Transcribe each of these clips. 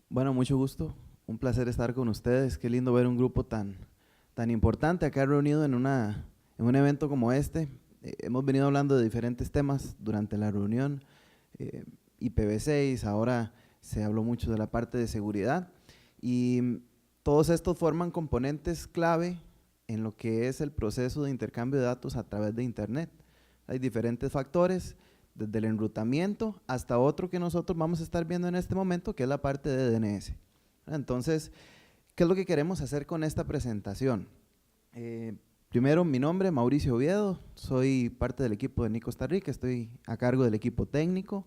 Bueno, mucho gusto. Un placer estar con ustedes. Qué lindo ver un grupo tan importante acá reunido en un evento como este. Hemos venido hablando de diferentes temas durante la reunión. eh, IPv6, ahora se habló mucho de la parte de seguridad. Y todos estos forman componentes clave en lo que es el proceso de intercambio de datos a través de Internet. Hay diferentes factores, desde el enrutamiento hasta otro que nosotros vamos a estar viendo en este momento, que es la parte de DNS. Entonces, ¿qué es lo que queremos hacer con esta presentación? Primero, mi nombre, Mauricio Oviedo, soy parte del equipo de NIC Costa Rica, estoy a cargo del equipo técnico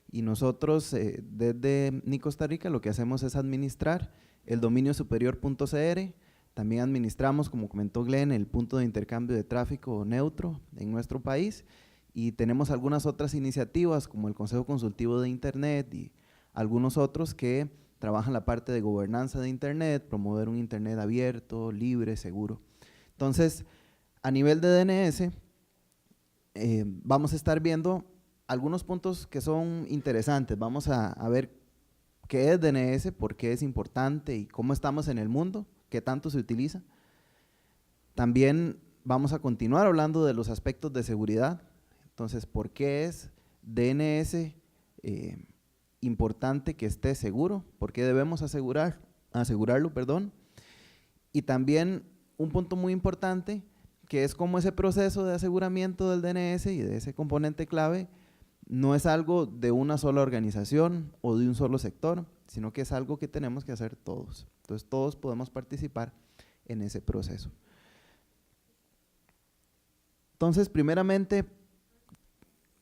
y nosotros desde NIC Costa Rica lo que hacemos es administrar el dominio superior.cr, también administramos, como comentó Glenn, el punto de intercambio de tráfico neutro en nuestro país y tenemos algunas otras iniciativas como el Consejo Consultivo de Internet y algunos otros que trabajan la parte de gobernanza de Internet, promover un Internet abierto, libre, seguro. Entonces, a nivel de DNS, vamos a estar viendo algunos puntos que son interesantes. Vamos a ver qué es DNS, por qué es importante y cómo estamos en el mundo, qué tanto se utiliza. También vamos a continuar hablando de los aspectos de seguridad. Entonces, ¿por qué es DNS importante que esté seguro? ¿Por qué debemos asegurarlo? Perdón. Y también un punto muy importante, que es cómo ese proceso de aseguramiento del DNS y de ese componente clave no es algo de una sola organización o de un solo sector, sino que es algo que tenemos que hacer todos. Entonces, todos podemos participar en ese proceso. Entonces, primeramente,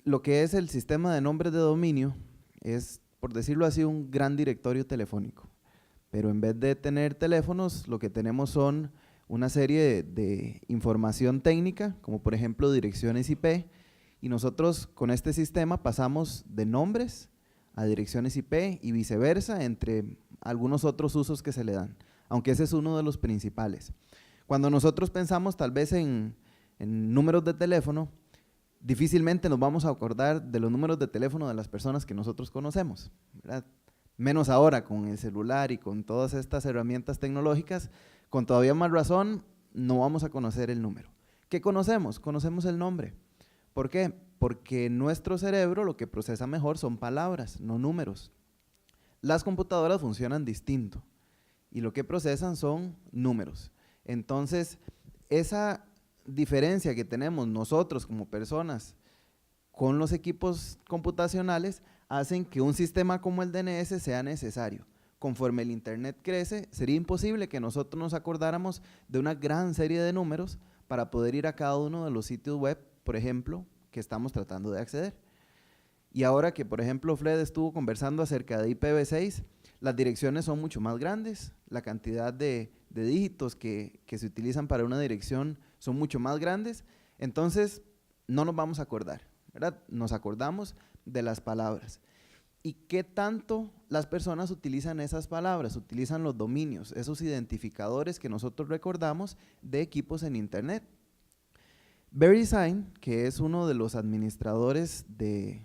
lo que es el sistema de nombres de dominio es, por decirlo así, un gran directorio telefónico. Pero en vez de tener teléfonos, lo que tenemos son una serie de información técnica, como por ejemplo direcciones IP, y nosotros con este sistema pasamos de nombres a direcciones IP y viceversa, entre algunos otros usos que se le dan, aunque ese es uno de los principales. Cuando nosotros pensamos tal vez en números de teléfono, difícilmente nos vamos a acordar de los números de teléfono de las personas que nosotros conocemos, ¿verdad? Menos ahora con el celular y con todas estas herramientas tecnológicas, con todavía más razón, no vamos a conocer el número. ¿Qué conocemos? Conocemos el nombre. ¿Por qué? Porque nuestro cerebro lo que procesa mejor son palabras, no números. Las computadoras funcionan distinto y lo que procesan son números. Entonces, esa diferencia que tenemos nosotros como personas con los equipos computacionales hacen que un sistema como el DNS sea necesario. Conforme el Internet crece, sería imposible que nosotros nos acordáramos de una gran serie de números para poder ir a cada uno de los sitios web, por ejemplo, que estamos tratando de acceder. Y ahora que, por ejemplo, Fred estuvo conversando acerca de IPv6, las direcciones son mucho más grandes, la cantidad de dígitos que se utilizan para una dirección son mucho más grandes, entonces no nos vamos a acordar, ¿verdad? Nos acordamos de las palabras. ¿Y qué tanto las personas utilizan esas palabras? Utilizan los dominios, esos identificadores que nosotros recordamos de equipos en Internet. VeriSign, que es uno de los administradores de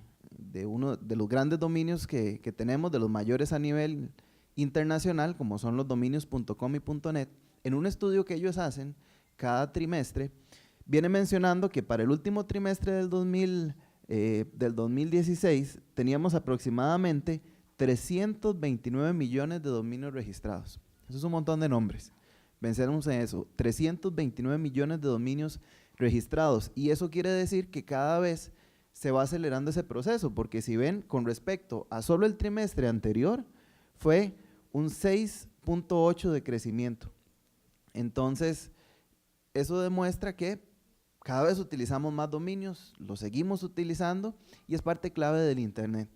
uno de los grandes dominios que tenemos, de los mayores a nivel internacional, como son los dominios.com y .net, en un estudio que ellos hacen cada trimestre, viene mencionando que para el último trimestre del 2016 teníamos aproximadamente 329 millones de dominios registrados. Eso es un montón de nombres. Pensemos en eso, 329 millones de dominios registrados. Y eso quiere decir que cada vez se va acelerando ese proceso, porque si ven, con respecto a solo el trimestre anterior, fue un 6.8 de crecimiento. Entonces, eso demuestra que cada vez utilizamos más dominios, los seguimos utilizando y es parte clave del Internet.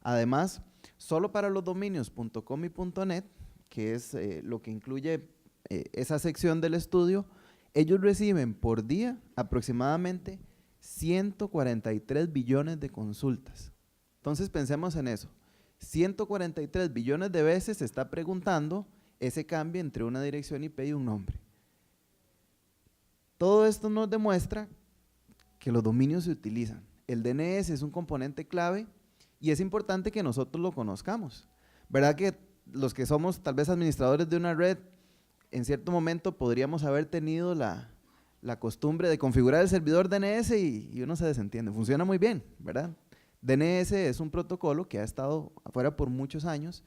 Además, solo para los dominios .com y .net, que es lo que incluye esa sección del estudio, ellos reciben por día aproximadamente 143 billones de consultas. Entonces pensemos en eso. 143 billones de veces se está preguntando ese cambio entre una dirección IP y un nombre. Todo esto nos demuestra que los dominios se utilizan. El DNS es un componente clave y es importante que nosotros lo conozcamos. ¿Verdad que los que somos tal vez administradores de una red, en cierto momento podríamos haber tenido la costumbre de configurar el servidor DNS y uno se desentiende. Funciona muy bien, ¿verdad? DNS es un protocolo que ha estado afuera por muchos años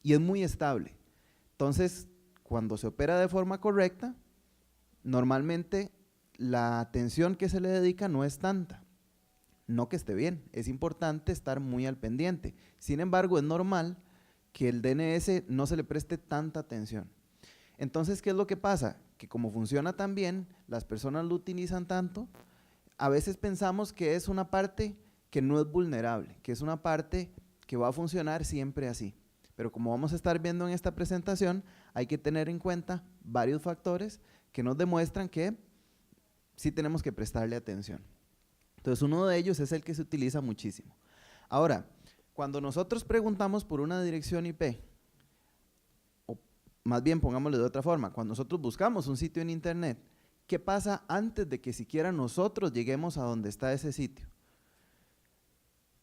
y es muy estable. Entonces, cuando se opera de forma correcta, normalmente la atención que se le dedica no es tanta. No que esté bien, es importante estar muy al pendiente. Sin embargo, es normal que el DNS no se le preste tanta atención. Entonces, ¿qué es lo que pasa? Que como funciona tan bien, las personas lo utilizan tanto, a veces pensamos que es una parte que no es vulnerable, que es una parte que va a funcionar siempre así. Pero como vamos a estar viendo en esta presentación, hay que tener en cuenta varios factores que nos demuestran que sí tenemos que prestarle atención. Entonces, uno de ellos es el que se utiliza muchísimo. Ahora, cuando nosotros preguntamos por una dirección IP, o más bien pongámoslo de otra forma, cuando nosotros buscamos un sitio en internet, ¿qué pasa antes de que siquiera nosotros lleguemos a donde está ese sitio?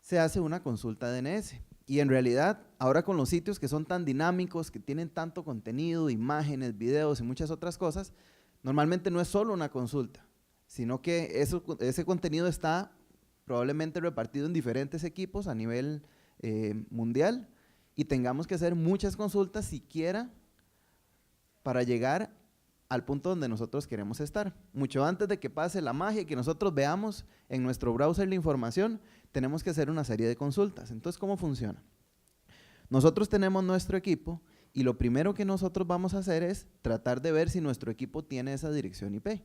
Se hace una consulta DNS. Y en realidad, ahora con los sitios que son tan dinámicos, que tienen tanto contenido, imágenes, videos y muchas otras cosas, normalmente no es solo una consulta, sino que ese contenido está probablemente repartido en diferentes equipos a nivel mundial y tengamos que hacer muchas consultas siquiera para llegar al punto donde nosotros queremos estar. Mucho antes de que pase la magia y que nosotros veamos en nuestro browser la información, tenemos que hacer una serie de consultas. Entonces, ¿cómo funciona? Nosotros tenemos nuestro equipo y lo primero que nosotros vamos a hacer es tratar de ver si nuestro equipo tiene esa dirección IP.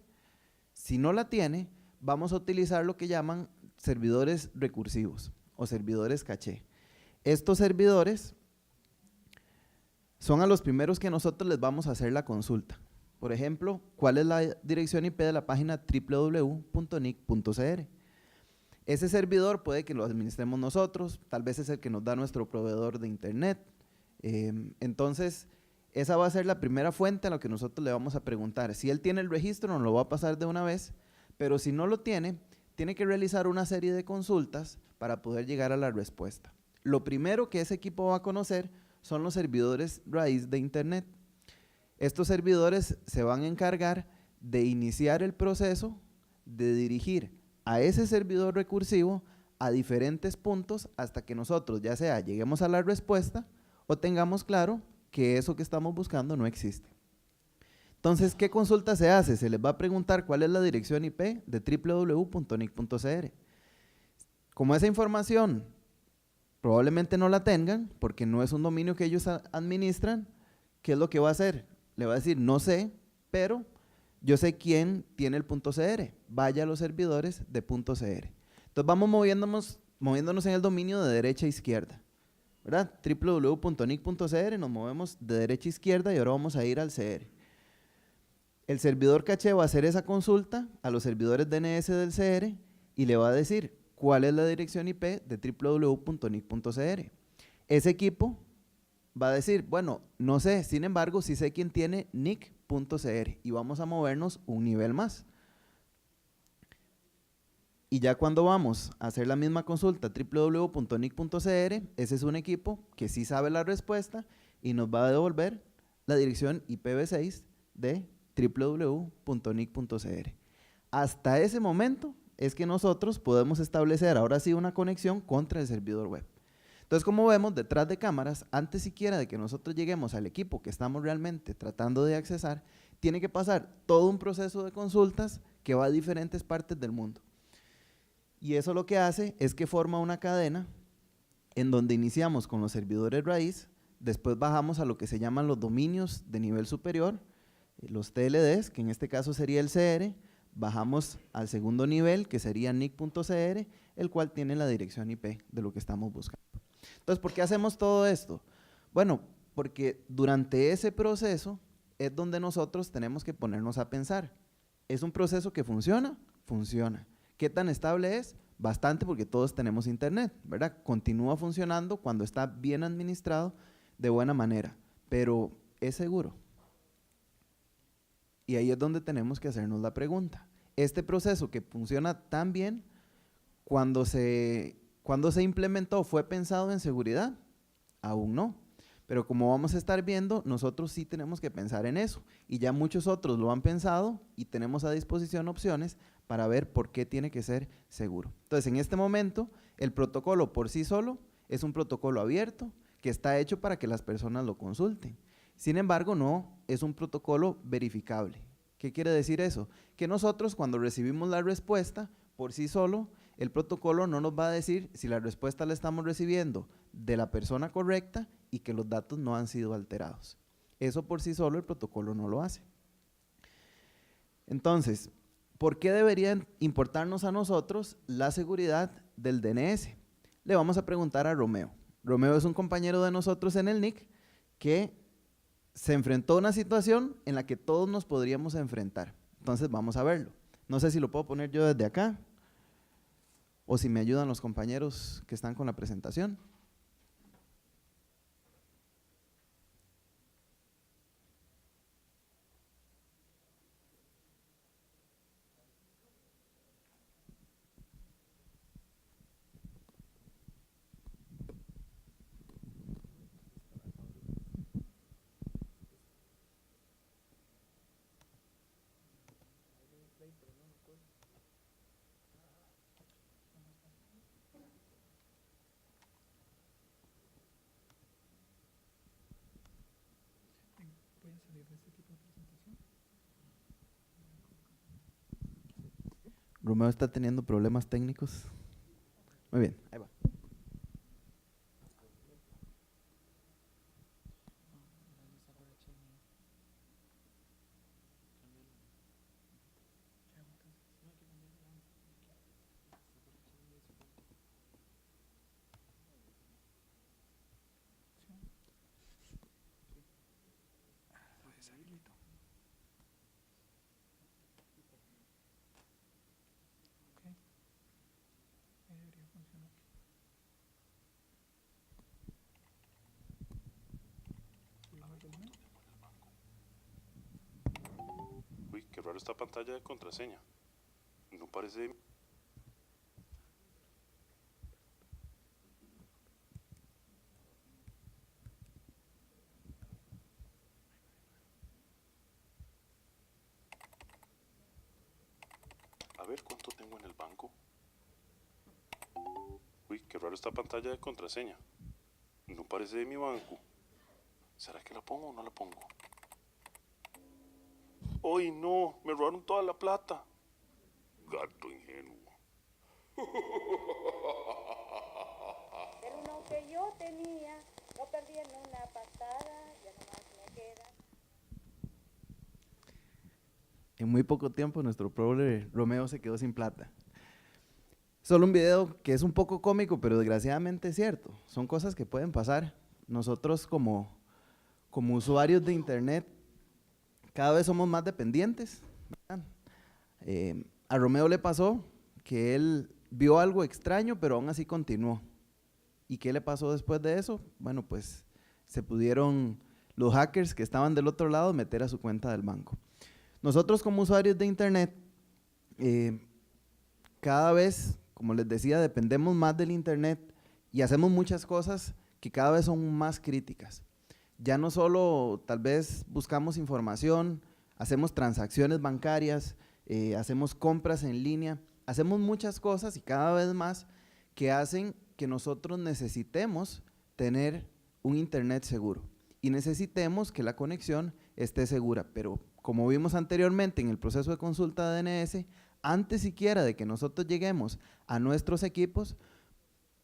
Si no la tiene, vamos a utilizar lo que llaman servidores recursivos o servidores caché. Estos servidores son a los primeros que nosotros les vamos a hacer la consulta. Por ejemplo, ¿cuál es la dirección IP de la página www.nic.cr? Ese servidor puede que lo administremos nosotros, tal vez es el que nos da nuestro proveedor de internet. Entonces, esa va a ser la primera fuente a la que nosotros le vamos a preguntar. Si él tiene el registro, nos lo va a pasar de una vez, pero si no lo tiene, tiene que realizar una serie de consultas para poder llegar a la respuesta. Lo primero que ese equipo va a conocer son los servidores raíz de internet. Estos servidores se van a encargar de iniciar el proceso de dirigir a ese servidor recursivo a diferentes puntos hasta que nosotros ya sea lleguemos a la respuesta o tengamos claro que eso que estamos buscando no existe. Entonces, ¿qué consulta se hace? Se les va a preguntar cuál es la dirección IP de www.nic.cr. Como esa información probablemente no la tengan, porque no es un dominio que ellos administran, ¿qué es lo que va a hacer? Le va a decir, no sé, pero yo sé quién tiene el .cr. Vaya a los servidores de .cr. Entonces vamos moviéndonos en el dominio de derecha a izquierda, ¿verdad? www.nic.cr, nos movemos de derecha a izquierda y ahora vamos a ir al CR. El servidor caché va a hacer esa consulta a los servidores DNS del CR y le va a decir cuál es la dirección IP de www.nic.cr. Ese equipo va a decir, bueno, no sé, sin embargo, sí sé quién tiene nic.cr y vamos a movernos un nivel más. Y ya cuando vamos a hacer la misma consulta www.nic.cr, ese es un equipo que sí sabe la respuesta y nos va a devolver la dirección IPv6 de www.nic.cr. Hasta ese momento es que nosotros podemos establecer ahora sí una conexión contra el servidor web. Entonces, como vemos, detrás de cámaras, antes siquiera de que nosotros lleguemos al equipo que estamos realmente tratando de accesar, tiene que pasar todo un proceso de consultas que va a diferentes partes del mundo. Y eso lo que hace es que forma una cadena en donde iniciamos con los servidores raíz, después bajamos a lo que se llaman los dominios de nivel superior, los TLDs, que en este caso sería el CR, bajamos al segundo nivel, que sería nic.cr, el cual tiene la dirección IP de lo que estamos buscando. Entonces, ¿por qué hacemos todo esto? Bueno, porque durante ese proceso es donde nosotros tenemos que ponernos a pensar. ¿Es un proceso que funciona? Funciona. ¿Qué tan estable es? Bastante, porque todos tenemos internet, ¿verdad? Continúa funcionando cuando está bien administrado de buena manera, pero ¿es seguro? Y ahí es donde tenemos que hacernos la pregunta. Este proceso que funciona tan bien, cuando se implementó, ¿fue pensado en seguridad? Aún no. Pero como vamos a estar viendo, nosotros sí tenemos que pensar en eso. Y ya muchos otros lo han pensado y tenemos a disposición opciones para ver por qué tiene que ser seguro. Entonces, en este momento, el protocolo por sí solo es un protocolo abierto que está hecho para que las personas lo consulten. Sin embargo, no es un protocolo verificable. ¿Qué quiere decir eso? Que nosotros, cuando recibimos la respuesta, por sí solo, el protocolo no nos va a decir si la respuesta la estamos recibiendo de la persona correcta y que los datos no han sido alterados. Eso por sí solo el protocolo no lo hace. Entonces, ¿por qué debería importarnos a nosotros la seguridad del DNS? Le vamos a preguntar a Romeo. Romeo es un compañero de nosotros en el NIC que se enfrentó a una situación en la que todos nos podríamos enfrentar. Entonces vamos a verlo. No sé si lo puedo poner yo desde acá o si me ayudan los compañeros que están con la presentación. Romeo está teniendo problemas técnicos. Muy bien, ahí va. Uy, qué raro esta pantalla de contraseña. No parece... A ver, ¿cuánto tengo en el banco? Uy, qué raro esta pantalla de contraseña. No parece de mi banco. ¿Será que la pongo o no la pongo? ¡Ay, no! Me robaron toda la plata. Gato ingenuo. El uno que yo tenía, lo perdí en una patada, ya nomás me queda. En muy poco tiempo nuestro pobre Romeo se quedó sin plata. Solo un video que es un poco cómico, pero desgraciadamente es cierto. Son cosas que pueden pasar. Nosotros como usuarios de internet cada vez somos más dependientes, ¿verdad? A Romeo le pasó que él vio algo extraño, pero aún así continuó. ¿Y qué le pasó después de eso? Bueno, pues se pudieron los hackers que estaban del otro lado meter a su cuenta del banco. Nosotros como usuarios de internet, cada vez, como les decía, dependemos más del internet y hacemos muchas cosas que cada vez son más críticas. Ya no solo tal vez buscamos información, hacemos transacciones bancarias, hacemos compras en línea, hacemos muchas cosas y cada vez más que hacen que nosotros necesitemos tener un internet seguro y necesitemos que la conexión esté segura. Pero como vimos anteriormente en el proceso de consulta de DNS, antes siquiera de que nosotros lleguemos a nuestros equipos,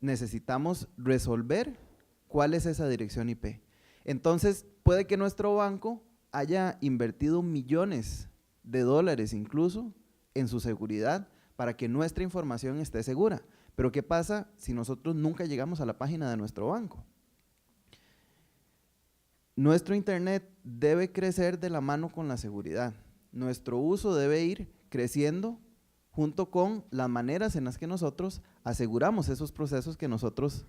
necesitamos resolver cuál es esa dirección IP. Entonces, puede que nuestro banco haya invertido millones de dólares incluso en su seguridad para que nuestra información esté segura. Pero ¿qué pasa si nosotros nunca llegamos a la página de nuestro banco? Nuestro internet debe crecer de la mano con la seguridad. Nuestro uso debe ir creciendo junto con las maneras en las que nosotros aseguramos esos procesos que nosotros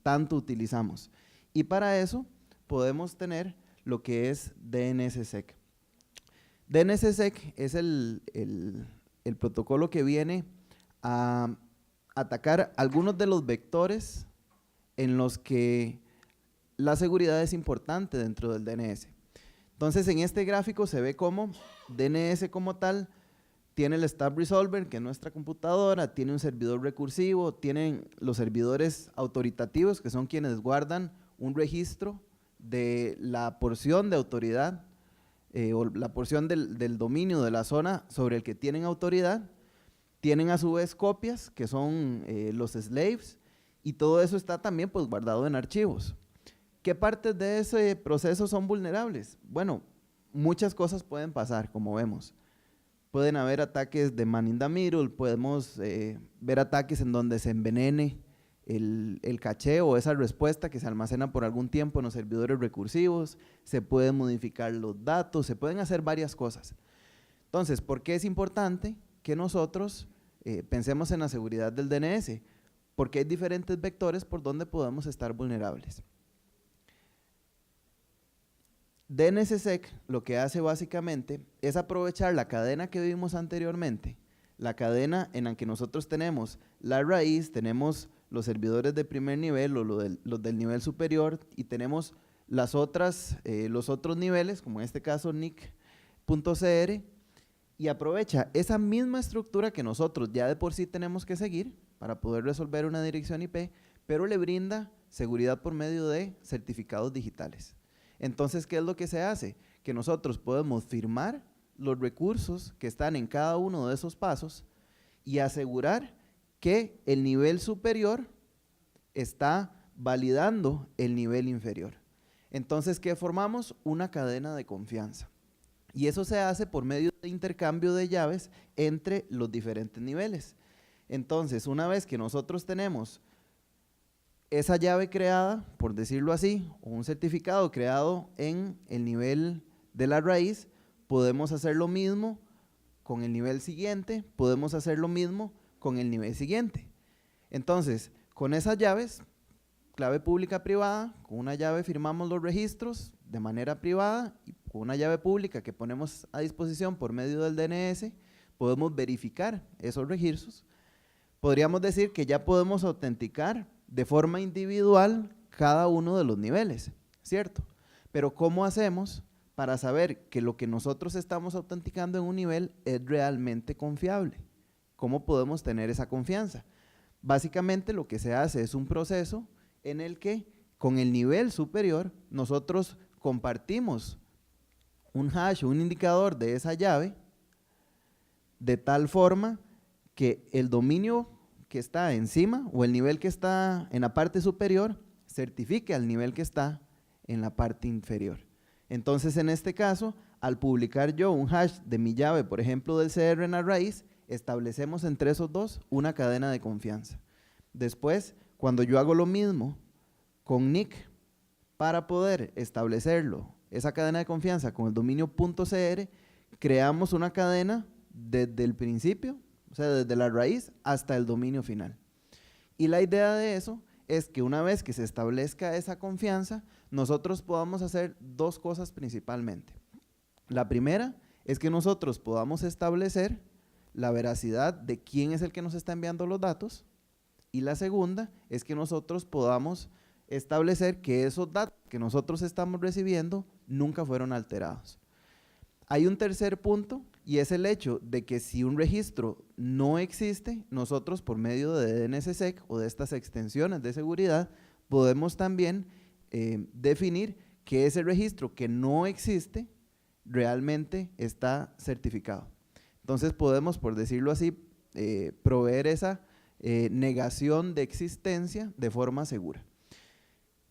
tanto utilizamos. Y para eso podemos tener lo que es DNSSEC. DNSSEC es el protocolo que viene a atacar algunos de los vectores en los que la seguridad es importante dentro del DNS. Entonces, en este gráfico se ve cómo DNS como tal tiene el Stub Resolver, que es nuestra computadora, tiene un servidor recursivo, tienen los servidores autoritativos, que son quienes guardan un registro de la porción de autoridad o la porción del dominio de la zona sobre el que tienen autoridad. Tienen a su vez copias, que son los slaves, y todo eso está también pues guardado en archivos. ¿Qué partes de ese proceso son vulnerables? Bueno, muchas cosas pueden pasar, como vemos. Pueden haber ataques de man in the middle, podemos ver ataques en donde se envenene el caché o esa respuesta que se almacena por algún tiempo en los servidores recursivos, se pueden modificar los datos, se pueden hacer varias cosas. Entonces, ¿por qué es importante que nosotros pensemos en la seguridad del DNS? Porque hay diferentes vectores por donde podemos estar vulnerables. DNSSEC lo que hace básicamente es aprovechar la cadena que vimos anteriormente, la cadena en la que nosotros tenemos la raíz, tenemos los servidores de primer nivel o los del nivel superior y tenemos los otros niveles, como en este caso nic.cr, y aprovecha esa misma estructura que nosotros ya de por sí tenemos que seguir para poder resolver una dirección IP, pero le brinda seguridad por medio de certificados digitales. Entonces, ¿qué es lo que se hace? Que nosotros podemos firmar los recursos que están en cada uno de esos pasos y asegurar que el nivel superior está validando el nivel inferior. Entonces, ¿qué formamos? Una cadena de confianza. Y eso se hace por medio de intercambio de llaves entre los diferentes niveles. Entonces, una vez que nosotros tenemos esa llave creada, por decirlo así, o un certificado creado en el nivel de la raíz, podemos hacer lo mismo con el nivel siguiente, podemos hacer lo mismo con el nivel siguiente. Entonces, con esas llaves, clave pública privada, con una llave firmamos los registros de manera privada y con una llave pública que ponemos a disposición por medio del DNS, podemos verificar esos registros. Podríamos decir que ya podemos autenticar de forma individual cada uno de los niveles, ¿cierto? Pero ¿cómo hacemos para saber que lo que nosotros estamos autenticando en un nivel es realmente confiable? ¿Cómo podemos tener esa confianza? Básicamente lo que se hace es un proceso en el que con el nivel superior nosotros compartimos un hash, un indicador de esa llave, de tal forma que el dominio que está encima o el nivel que está en la parte superior certifique al nivel que está en la parte inferior. Entonces, en este caso, al publicar yo un hash de mi llave, por ejemplo, del CR en la raíz, establecemos entre esos dos una cadena de confianza. Después, cuando yo hago lo mismo con NIC para poder establecerlo, esa cadena de confianza con el dominio .cr, creamos una cadena desde el principio, o sea, desde la raíz hasta el dominio final. Y la idea de eso es que una vez que se establezca esa confianza, nosotros podamos hacer dos cosas principalmente. La primera es que nosotros podamos establecer la veracidad de quién es el que nos está enviando los datos, y la segunda es que nosotros podamos establecer que esos datos que nosotros estamos recibiendo nunca fueron alterados. Hay un tercer punto y es el hecho de que si un registro no existe, nosotros por medio de DNSSEC o de estas extensiones de seguridad podemos también definir que ese registro que no existe realmente está certificado. Entonces podemos, por decirlo así, proveer esa negación de existencia de forma segura.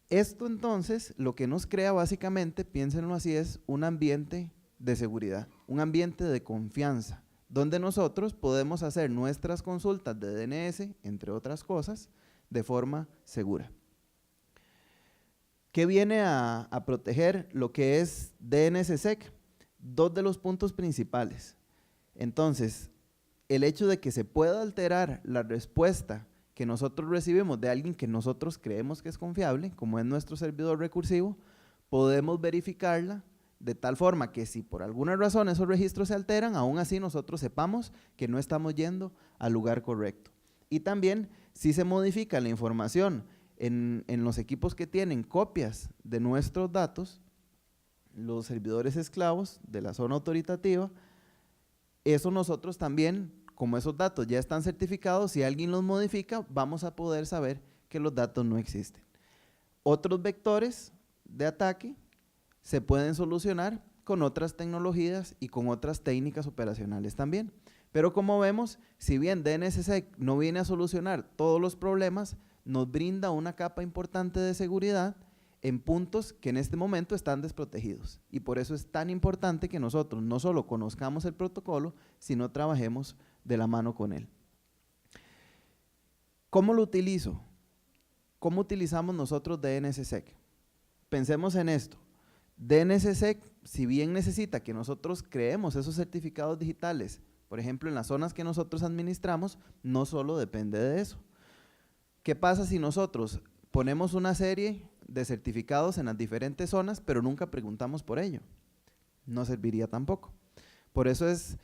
Esto entonces lo que nos crea básicamente, piénsenlo así, es un ambiente de seguridad, un ambiente de confianza, donde nosotros podemos hacer nuestras consultas de DNS, entre otras cosas, de forma segura. ¿Qué viene a proteger lo que es DNSSEC? Dos de los puntos principales. Entonces, el hecho de que se pueda alterar la respuesta que nosotros recibimos de alguien que nosotros creemos que es confiable, como es nuestro servidor recursivo, podemos verificarla de tal forma que si por alguna razón esos registros se alteran, aún así nosotros sepamos que no estamos yendo al lugar correcto. Y también, si se modifica la información en los equipos que tienen copias de nuestros datos, los servidores esclavos de la zona autoritativa, eso nosotros también, como esos datos ya están certificados, si alguien los modifica, vamos a poder saber que los datos no existen. Otros vectores de ataque se pueden solucionar con otras tecnologías y con otras técnicas operacionales también. Pero como vemos, si bien DNSSEC no viene a solucionar todos los problemas, nos brinda una capa importante de seguridad en puntos que en este momento están desprotegidos. Y por eso es tan importante que nosotros no solo conozcamos el protocolo, sino trabajemos de la mano con él. ¿Cómo lo utilizo? ¿Cómo utilizamos nosotros DNSSEC? Pensemos en esto. DNSSEC, si bien necesita que nosotros creemos esos certificados digitales, por ejemplo, en las zonas que nosotros administramos, no solo depende de eso. ¿Qué pasa si nosotros ponemos una serie de certificados en las diferentes zonas, pero nunca preguntamos por ello? No serviría tampoco. Por eso es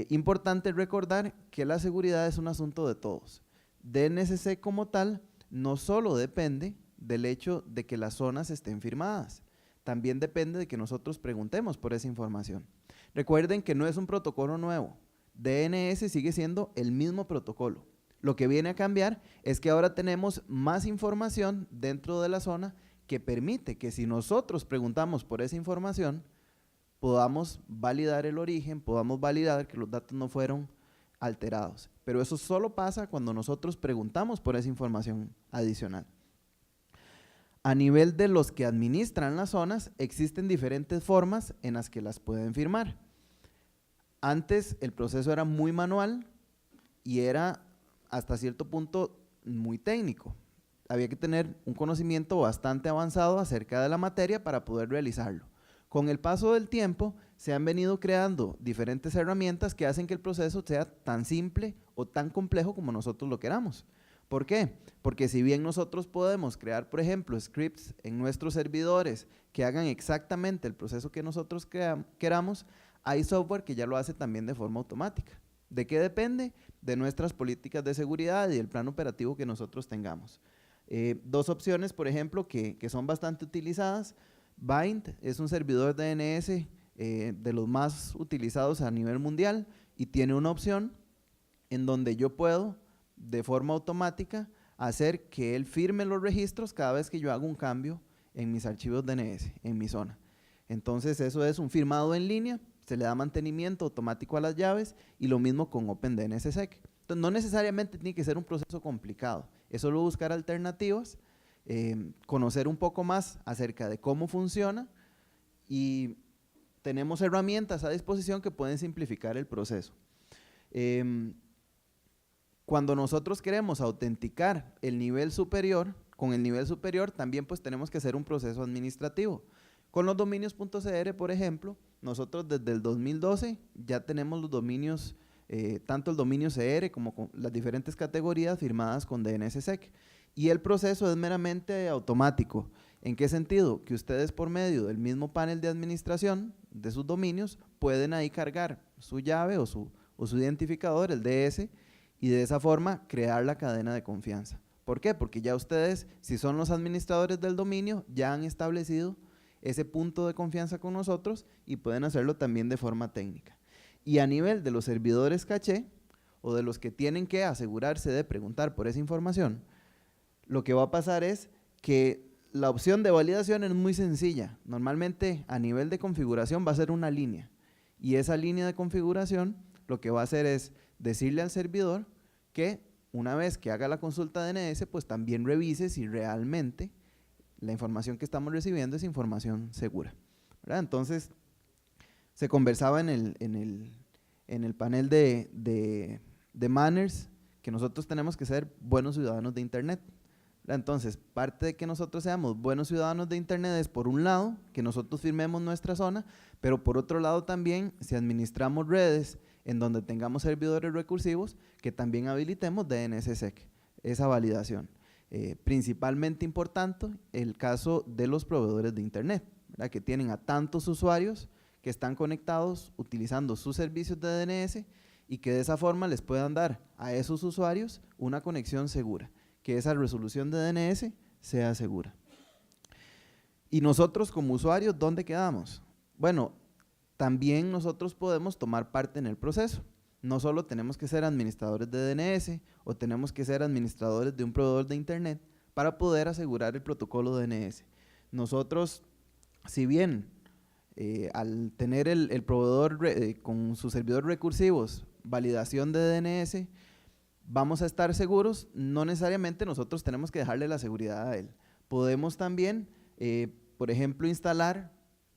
importante recordar que la seguridad es un asunto de todos. DNSSEC como tal no solo depende del hecho de que las zonas estén firmadas, también depende de que nosotros preguntemos por esa información. Recuerden que no es un protocolo nuevo. DNS sigue siendo el mismo protocolo. Lo que viene a cambiar es que ahora tenemos más información dentro de la zona que permite que si nosotros preguntamos por esa información, podamos validar el origen, podamos validar que los datos no fueron alterados. Pero eso solo pasa cuando nosotros preguntamos por esa información adicional. A nivel de los que administran las zonas, existen diferentes formas en las que las pueden firmar. Antes el proceso era muy manual y era hasta cierto punto muy técnico. Había que tener un conocimiento bastante avanzado acerca de la materia para poder realizarlo. Con el paso del tiempo se han venido creando diferentes herramientas que hacen que el proceso sea tan simple o tan complejo como nosotros lo queramos. ¿Por qué? Porque si bien nosotros podemos crear, por ejemplo, scripts en nuestros servidores que hagan exactamente el proceso que nosotros queramos, hay software que ya lo hace también de forma automática. ¿De qué depende? De nuestras políticas de seguridad y del plan operativo que nosotros tengamos. Dos opciones, por ejemplo, que son bastante utilizadas. Bind es un servidor DNS de los más utilizados a nivel mundial y tiene una opción en donde yo puedo, de forma automática, hacer que él firme los registros cada vez que yo hago un cambio en mis archivos DNS, en mi zona. Entonces eso es un firmado en línea, se le da mantenimiento automático a las llaves y lo mismo con OpenDNSSEC. Entonces no necesariamente tiene que ser un proceso complicado, es solo buscar alternativas, conocer un poco más acerca de cómo funciona y tenemos herramientas a disposición que pueden simplificar el proceso. Cuando nosotros queremos autenticar el nivel superior, con el nivel superior también pues tenemos que hacer un proceso administrativo. Con los dominios.cr, por ejemplo, nosotros desde el 2012 ya tenemos los dominios, tanto el dominio CR como con las diferentes categorías firmadas con DNSSEC. Y el proceso es meramente automático. ¿En qué sentido? Que ustedes por medio del mismo panel de administración de sus dominios pueden ahí cargar su llave o su identificador, el DS, y de esa forma crear la cadena de confianza. ¿Por qué? Porque ya ustedes, si son los administradores del dominio, ya han establecido ese punto de confianza con nosotros y pueden hacerlo también de forma técnica. Y a nivel de los servidores caché o de los que tienen que asegurarse de preguntar por esa información, lo que va a pasar es que la opción de validación es muy sencilla. Normalmente a nivel de configuración va a ser una línea y esa línea de configuración lo que va a hacer es decirle al servidor que una vez que haga la consulta DNS, pues también revise si realmente la información que estamos recibiendo es información segura, ¿verdad? Entonces, se conversaba en el panel de Manners que nosotros tenemos que ser buenos ciudadanos de Internet, ¿verdad? Entonces, parte de que nosotros seamos buenos ciudadanos de Internet es, por un lado, que nosotros firmemos nuestra zona, pero por otro lado también, si administramos redes en donde tengamos servidores recursivos, que también habilitemos DNSSEC, esa validación. Principalmente importante el caso de los proveedores de Internet, ¿verdad? Que tienen a tantos usuarios que están conectados utilizando sus servicios de DNS y que de esa forma les puedan dar a esos usuarios una conexión segura, que esa resolución de DNS sea segura. Y nosotros como usuarios, ¿dónde quedamos? Bueno, también nosotros podemos tomar parte en el proceso. No solo tenemos que ser administradores de DNS o tenemos que ser administradores de un proveedor de internet para poder asegurar el protocolo DNS. Nosotros, si bien al tener el proveedor con sus servidores recursivos, validación de DNS, vamos a estar seguros, no necesariamente nosotros tenemos que dejarle la seguridad a él. Podemos también, por ejemplo, instalar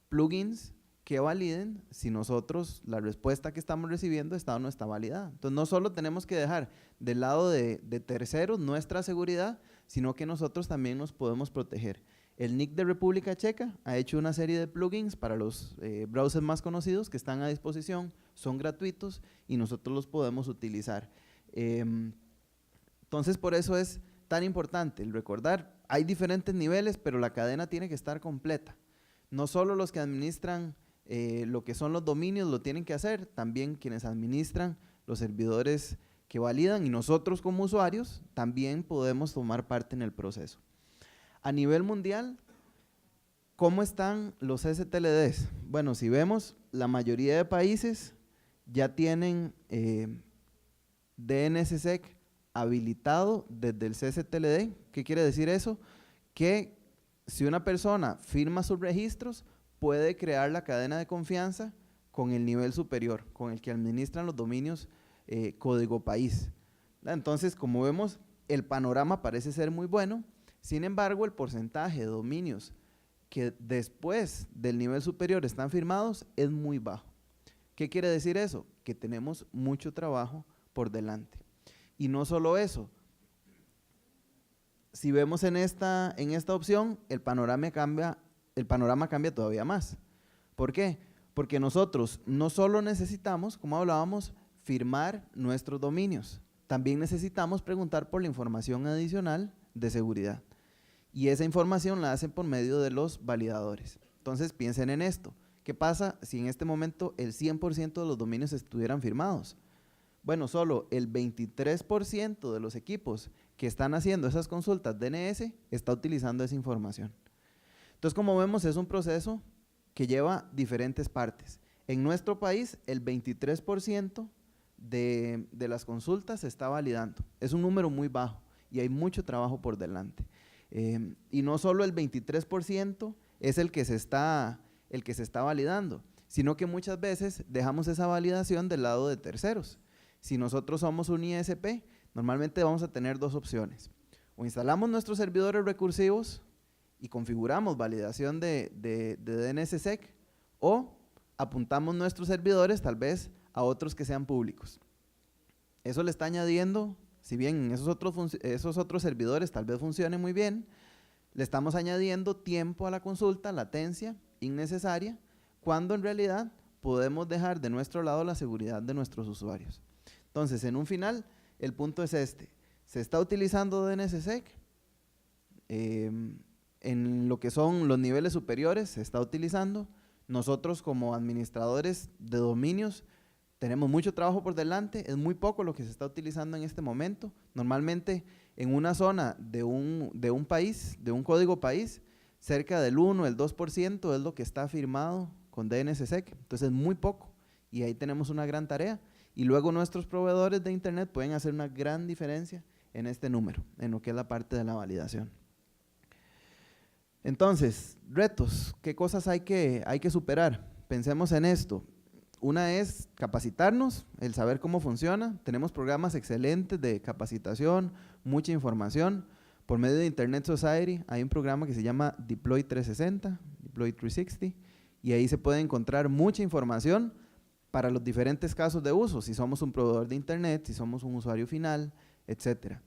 plugins que validen si nosotros la respuesta que estamos recibiendo está o no está validada. Entonces no solo tenemos que dejar del lado de terceros nuestra seguridad, sino que nosotros también nos podemos proteger. El NIC de República Checa ha hecho una serie de plugins para los browsers más conocidos que están a disposición, son gratuitos y nosotros los podemos utilizar. Entonces por eso es tan importante el recordar, hay diferentes niveles, pero la cadena tiene que estar completa. No solo los que administran lo que son los dominios lo tienen que hacer, también quienes administran los servidores que validan y nosotros como usuarios también podemos tomar parte en el proceso. A nivel mundial, ¿cómo están los STLDs? Bueno, si vemos, la mayoría de países ya tienen DNSSEC habilitado desde el CSTLD. ¿Qué quiere decir eso? Que si una persona firma sus registros, puede crear la cadena de confianza con el nivel superior, con el que administran los dominios código país. Entonces, como vemos, el panorama parece ser muy bueno, sin embargo, el porcentaje de dominios que después del nivel superior están firmados es muy bajo. ¿Qué quiere decir eso? Que tenemos mucho trabajo por delante. Y no solo eso, si vemos en esta opción, el panorama cambia todavía más. ¿Por qué? Porque nosotros no solo necesitamos, como hablábamos, firmar nuestros dominios, también necesitamos preguntar por la información adicional de seguridad. Y esa información la hacen por medio de los validadores. Entonces piensen en esto. ¿Qué pasa si en este momento el 100% de los dominios estuvieran firmados? Bueno, solo el 23% de los equipos que están haciendo esas consultas DNS está utilizando esa información. Entonces, como vemos, es un proceso que lleva diferentes partes. En nuestro país, el 23% de las consultas se está validando. Es un número muy bajo y hay mucho trabajo por delante. Y no solo el 23% es el que se está validando, sino que muchas veces dejamos esa validación del lado de terceros. Si nosotros somos un ISP, normalmente vamos a tener dos opciones. O instalamos nuestros servidores recursivos y configuramos validación de DNSSEC, o apuntamos nuestros servidores tal vez a otros que sean públicos. Eso le está añadiendo, si bien esos otros servidores tal vez funcionen muy bien, le estamos añadiendo tiempo a la consulta, latencia innecesaria, cuando en realidad podemos dejar de nuestro lado la seguridad de nuestros usuarios. Entonces, en un final, el punto es este: se está utilizando DNSSEC, en lo que son los niveles superiores se está utilizando. Nosotros como administradores de dominios tenemos mucho trabajo por delante, es muy poco lo que se está utilizando en este momento. Normalmente en una zona de un país, de un código país, cerca del 1, el 2% es lo que está firmado con DNSSEC, entonces es muy poco y ahí tenemos una gran tarea. Y luego nuestros proveedores de internet pueden hacer una gran diferencia en este número, en lo que es la parte de la validación. Entonces, retos, ¿qué cosas hay que superar? Pensemos en esto. Una es capacitarnos, el saber cómo funciona. Tenemos programas excelentes de capacitación, mucha información. Por medio de Internet Society hay un programa que se llama Deploy 360, Deploy 360, y ahí se puede encontrar mucha información para los diferentes casos de uso, si somos un proveedor de internet, si somos un usuario final, etc.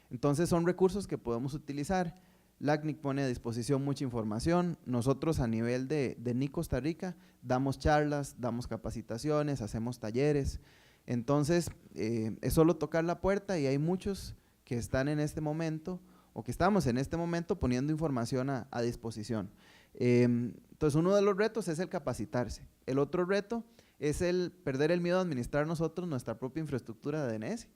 Entonces son recursos que podemos utilizar. LACNIC pone a disposición mucha información. Nosotros a nivel de NIC Costa Rica damos charlas, damos capacitaciones, hacemos talleres. Entonces es solo tocar la puerta y hay muchos que están en este momento o que estamos en este momento poniendo información a disposición. Entonces uno de los retos es el capacitarse. El otro reto es el perder el miedo a administrar nosotros nuestra propia infraestructura de DNS.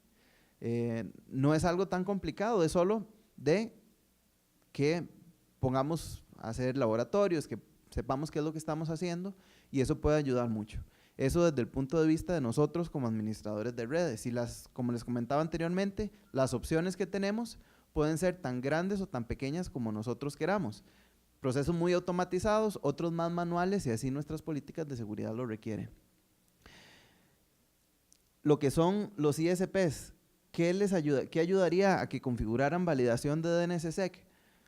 No es algo tan complicado, es solo de que pongamos a hacer laboratorios, que sepamos qué es lo que estamos haciendo y eso puede ayudar mucho. Eso desde el punto de vista de nosotros como administradores de redes. Y como les comentaba anteriormente, las opciones que tenemos pueden ser tan grandes o tan pequeñas como nosotros queramos. Procesos muy automatizados, otros más manuales y así nuestras políticas de seguridad lo requieren. Lo que son los ISPs, ¿qué ayudaría a que configuraran validación de DNSSEC?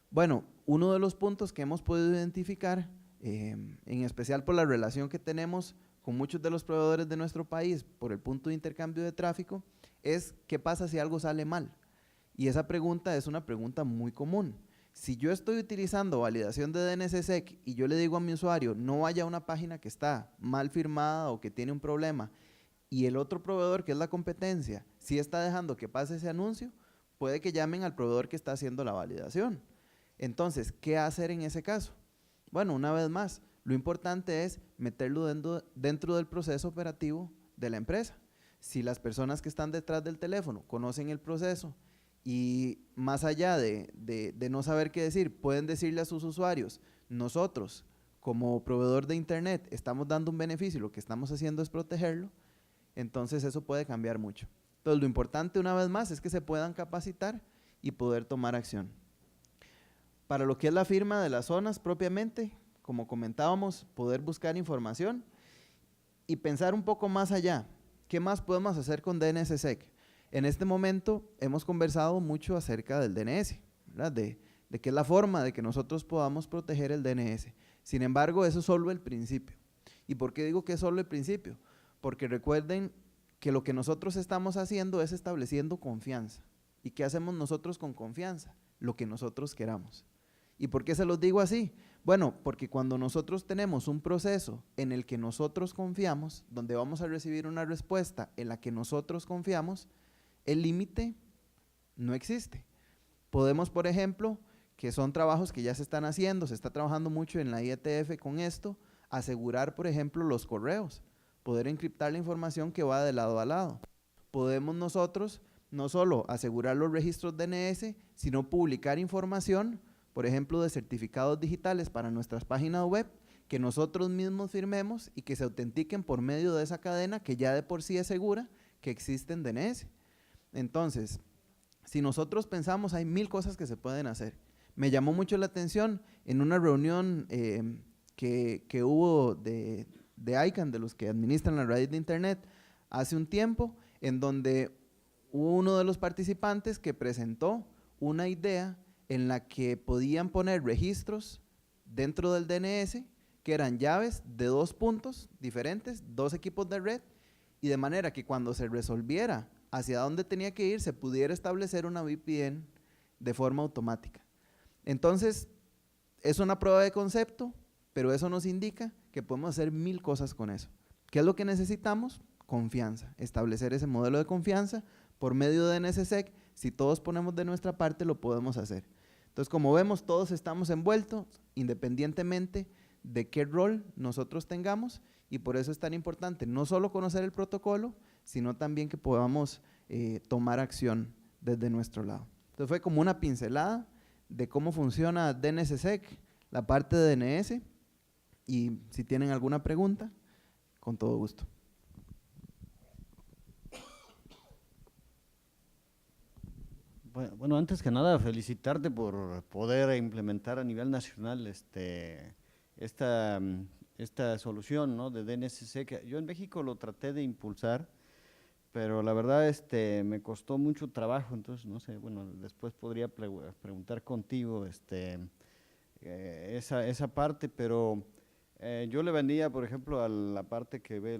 Bueno, uno de los puntos que hemos podido identificar, en especial por la relación que tenemos con muchos de los proveedores de nuestro país por el punto de intercambio de tráfico, es ¿qué pasa si algo sale mal? Y esa pregunta es una pregunta muy común. Si yo estoy utilizando validación de DNSSEC y yo le digo a mi usuario, no vaya a una página que está mal firmada o que tiene un problema, y el otro proveedor, que es la competencia, si está dejando que pase ese anuncio, puede que llamen al proveedor que está haciendo la validación. Entonces, ¿qué hacer en ese caso? Bueno, una vez más, lo importante es meterlo dentro del proceso operativo de la empresa. Si las personas que están detrás del teléfono conocen el proceso y más allá de no saber qué decir, pueden decirle a sus usuarios, nosotros como proveedor de internet estamos dando un beneficio y lo que estamos haciendo es protegerlo, entonces eso puede cambiar mucho. Entonces lo importante una vez más es que se puedan capacitar y poder tomar acción. Para lo que es la firma de las zonas propiamente, como comentábamos, poder buscar información y pensar un poco más allá. ¿Qué más podemos hacer con DNSSEC? En este momento hemos conversado mucho acerca del DNS, ¿verdad? De qué es la forma de que nosotros podamos proteger el DNS. Sin embargo, eso es solo el principio. ¿Y por qué digo que es solo el principio? Porque recuerden que lo que nosotros estamos haciendo es estableciendo confianza. ¿Y qué hacemos nosotros con confianza? Lo que nosotros queramos. ¿Y por qué se los digo así? Bueno, porque cuando nosotros tenemos un proceso en el que nosotros confiamos, donde vamos a recibir una respuesta en la que nosotros confiamos, el límite no existe. Podemos, por ejemplo, que son trabajos que ya se están haciendo, se está trabajando mucho en la IETF con esto, asegurar, por ejemplo, los correos, poder encriptar la información que va de lado a lado. Podemos nosotros no solo asegurar los registros DNS, sino publicar información, por ejemplo, de certificados digitales para nuestras páginas web, que nosotros mismos firmemos y que se autentiquen por medio de esa cadena que ya de por sí es segura que existe en DNS. Entonces, si nosotros pensamos, hay 1000 cosas que se pueden hacer. Me llamó mucho la atención en una reunión que hubo de ICANN, de los que administran la red de internet, hace un tiempo, en donde hubo uno de los participantes que presentó una idea en la que podían poner registros dentro del DNS, que eran llaves de 2 puntos diferentes, 2 equipos de red, y de manera que cuando se resolviera hacia dónde tenía que ir, se pudiera establecer una VPN de forma automática. Entonces, es una prueba de concepto, pero eso nos indica que podemos hacer 1000 cosas con eso. ¿Qué es lo que necesitamos? Confianza, establecer ese modelo de confianza por medio de DNSSEC. Si todos ponemos de nuestra parte, lo podemos hacer. Entonces, como vemos, todos estamos envueltos, independientemente de qué rol nosotros tengamos, y por eso es tan importante no solo conocer el protocolo, sino también que podamos tomar acción desde nuestro lado. Entonces fue como una pincelada de cómo funciona DNSSEC, la parte de DNS, y si tienen alguna pregunta, con todo gusto. Bueno, antes que nada, felicitarte por poder implementar a nivel nacional esta solución, ¿no?, de DNSSEC. Yo en México lo traté de impulsar, pero la verdad me costó mucho trabajo, entonces no sé, bueno, después podría preguntar contigo esa parte, pero yo le vendía, por ejemplo, a la parte que ve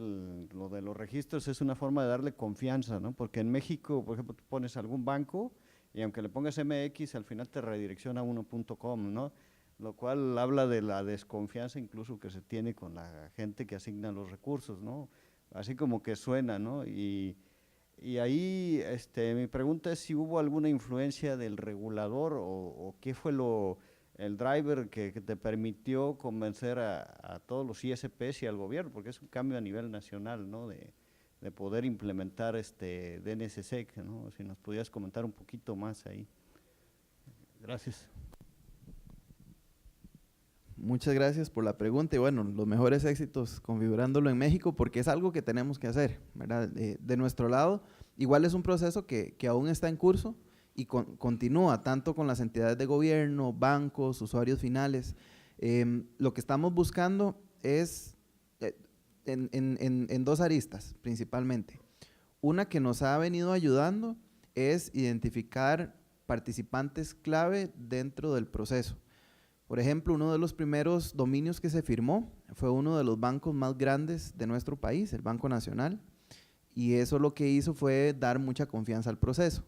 lo de los registros, es una forma de darle confianza, ¿no? Porque en México, por ejemplo, tú pones algún banco y aunque le pongas MX, al final te redirecciona a uno.com, ¿no? Lo cual habla de la desconfianza incluso que se tiene con la gente que asigna los recursos, ¿no? Así como que suena, ¿no? Y ahí mi pregunta es si hubo alguna influencia del regulador o qué fue el driver que te permitió convencer a todos los ISPs y al gobierno, porque es un cambio a nivel nacional, ¿no?, de poder implementar DNSSEC, ¿no? Si nos pudieras comentar un poquito más ahí. Gracias. Muchas gracias por la pregunta y bueno, los mejores éxitos configurándolo en México porque es algo que tenemos que hacer, ¿verdad? De nuestro lado, igual es un proceso que aún está en curso y continúa tanto con las entidades de gobierno, bancos, usuarios finales. Lo que estamos buscando es en dos aristas principalmente. Una que nos ha venido ayudando es identificar participantes clave dentro del proceso. Por ejemplo, uno de los primeros dominios que se firmó fue uno de los bancos más grandes de nuestro país, el Banco Nacional, y eso lo que hizo fue dar mucha confianza al proceso,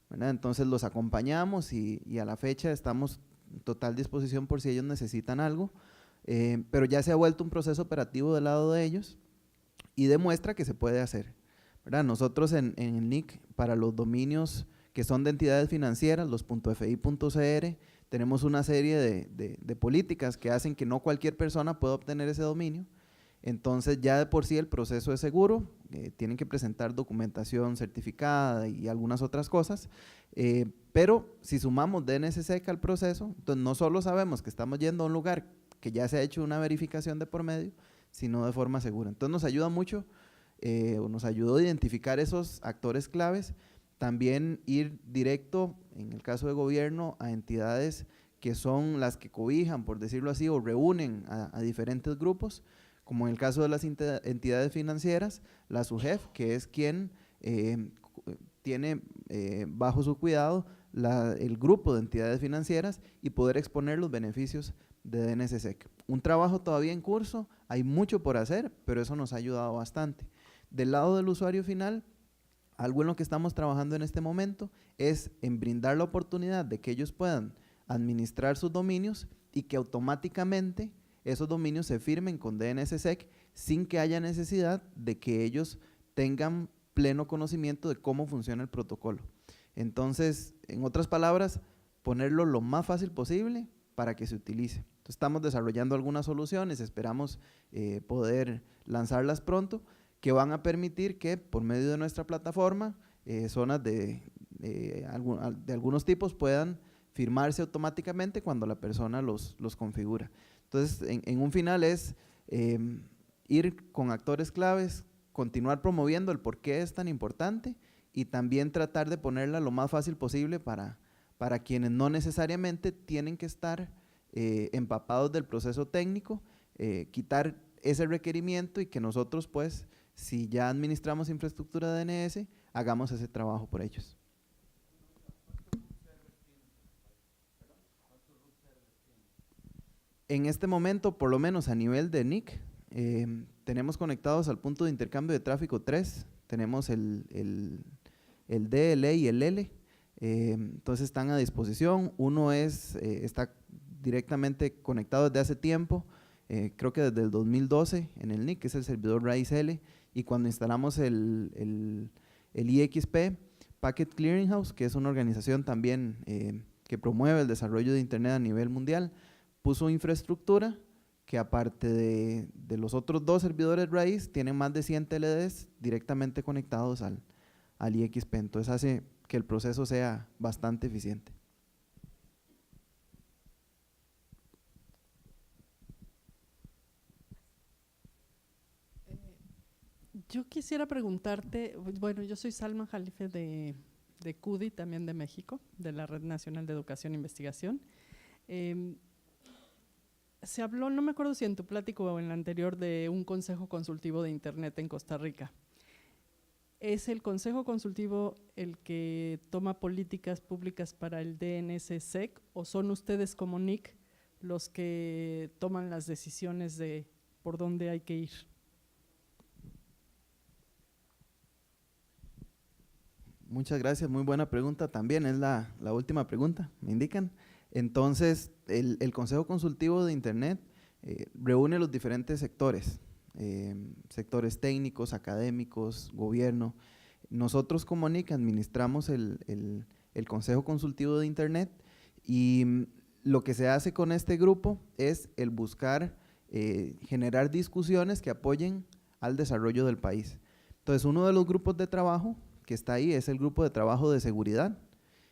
¿verdad? Entonces los acompañamos y a la fecha estamos en total disposición por si ellos necesitan algo, pero ya se ha vuelto un proceso operativo del lado de ellos y demuestra que se puede hacer, ¿verdad? Nosotros en el NIC, para los dominios que son de entidades financieras, los .fi.cr, tenemos una serie de políticas que hacen que no cualquier persona pueda obtener ese dominio. Entonces ya de por sí el proceso es seguro, tienen que presentar documentación certificada y algunas otras cosas, pero si sumamos DNSSEC al proceso, entonces no solo sabemos que estamos yendo a un lugar que ya se ha hecho una verificación de por medio, sino de forma segura. Entonces nos ayuda mucho, nos ayudó a identificar esos actores claves. También ir directo, en el caso de gobierno, a entidades que son las que cobijan, por decirlo así, o reúnen a diferentes grupos, como en el caso de las entidades financieras, la SUGEF, que es quien tiene bajo su cuidado el grupo de entidades financieras y poder exponer los beneficios de DNSSEC. Un trabajo todavía en curso, hay mucho por hacer, pero eso nos ha ayudado bastante. Del lado del usuario final, algo en lo que estamos trabajando en este momento es en brindar la oportunidad de que ellos puedan administrar sus dominios y que automáticamente esos dominios se firmen con DNSSEC sin que haya necesidad de que ellos tengan pleno conocimiento de cómo funciona el protocolo. Entonces, en otras palabras, ponerlo lo más fácil posible para que se utilice. Entonces, estamos desarrollando algunas soluciones, esperamos poder lanzarlas pronto, que van a permitir que por medio de nuestra plataforma, zonas de algunos tipos puedan firmarse automáticamente cuando la persona los configura. Entonces, en un final es ir con actores claves, continuar promoviendo el por qué es tan importante y también tratar de ponerla lo más fácil posible para quienes no necesariamente tienen que estar empapados del proceso técnico, quitar ese requerimiento y que nosotros pues, si ya administramos infraestructura DNS, hagamos ese trabajo por ellos. En este momento, por lo menos a nivel de NIC, tenemos conectados al punto de intercambio de tráfico 3, tenemos el D, el E y el L, entonces están a disposición. Uno está directamente conectado desde hace tiempo, creo que desde el 2012 en el NIC, que es el servidor Raíz L, y cuando instalamos el IXP, Packet Clearinghouse, que es una organización también que promueve el desarrollo de Internet a nivel mundial, puso infraestructura que aparte de los otros dos servidores raíz, tienen más de 100 TLDs directamente conectados al IXP, entonces hace que el proceso sea bastante eficiente. Yo quisiera preguntarte, bueno, yo soy Salma Jalife de CUDI, también de México, de la Red Nacional de Educación e Investigación. Se habló, no me acuerdo si en tu plático o en la anterior, de un consejo consultivo de Internet en Costa Rica. ¿Es el consejo consultivo el que toma políticas públicas para el DNSSEC o son ustedes como NIC los que toman las decisiones de por dónde hay que ir? Muchas gracias, muy buena pregunta también, es la última pregunta, me indican. Entonces, el Consejo Consultivo de Internet reúne los diferentes sectores, sectores técnicos, académicos, gobierno. Nosotros como NIC administramos el Consejo Consultivo de Internet y lo que se hace con este grupo es el buscar generar discusiones que apoyen al desarrollo del país. Entonces, uno de los grupos de trabajo que está ahí es el grupo de trabajo de seguridad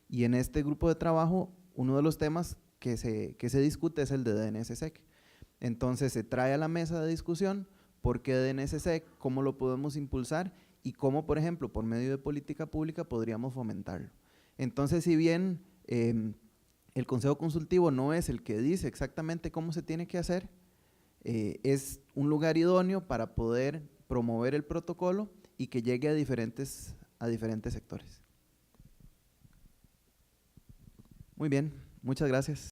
y en este grupo de trabajo uno de los temas que se discute es el de DNSSEC. Entonces se trae a la mesa de discusión por qué DNSSEC, cómo lo podemos impulsar y cómo, por ejemplo, por medio de política pública podríamos fomentarlo. Entonces, si bien el Consejo Consultivo no es el que dice exactamente cómo se tiene que hacer, es un lugar idóneo para poder promover el protocolo y que llegue a diferentes sectores. Muy bien, muchas gracias.